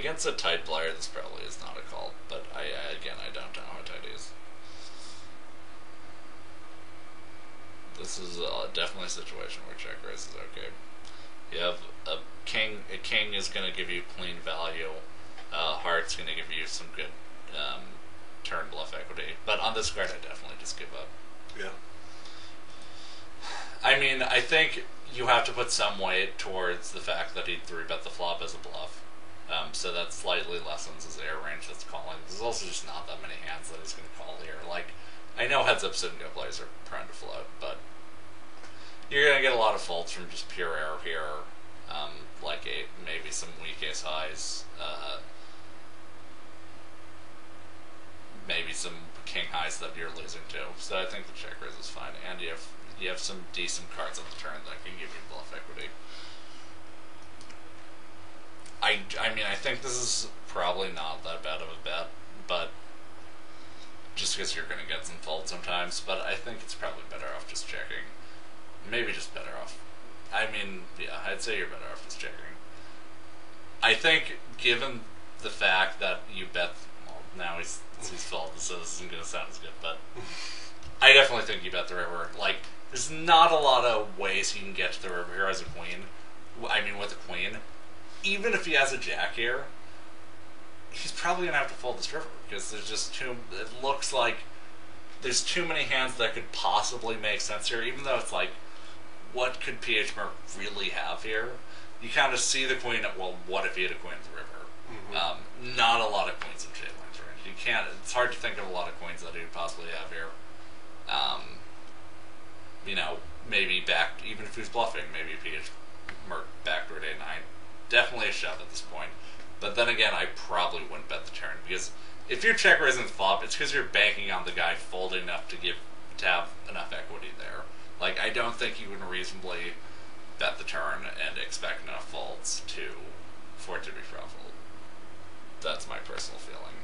Against a tight player, this probably is not a call, but again, I don't know how tight he is. This is definitely a situation where check raise is okay. You have a king is going to give you clean value. Heart's going to give you some good turn bluff equity. But on this card, I definitely just give up. Yeah. I mean, I think you have to put some weight towards the fact that he'd 3-bet the flop as a bluff. So that slightly lessens his air range that's calling. There's also just not that many hands that he's going to call here. Like, I know heads-up sit-and-go plays are prone to float, but you're going to get a lot of folds from just pure error here. Like maybe some weak ace highs, maybe some king highs that you're losing to. So I think the check raise is fine, and you have some decent cards on the turn that can give you bluff equity. I mean, I think this is probably not that bad of a bet, but just because you're going to get some folds sometimes, but I think it's probably better off just checking. Maybe just better off. I mean, yeah, I'd say you're better off just checking. I think, given the fact that you bet, well, now he's folded, so this isn't going to sound as good, but I definitely think you bet the river. Like, there's not a lot of ways you can get to the river here as a queen. I mean, with a queen. Even if he has a jack here, he's probably going to have to fold this river, because there's just it looks like there's too many hands that could possibly make sense here, even though it's like, what could PHMERC really have here? You kind of see the queen, well, what if he had a queen at the river? Mm-hmm. Not a lot of queens in JLande's range. You can't, it's hard to think of a lot of queens that he would possibly have here. You know, maybe even if he was bluffing, maybe PHMERC backdoor A9. Definitely a shove at this point. But then again, I probably wouldn't bet the turn, because if you're check raising the flop, it's because you're banking on the guy folding enough to have enough equity there. Like, I don't think you can reasonably bet the turn and expect enough folds for it to be profitable. That's my personal feeling.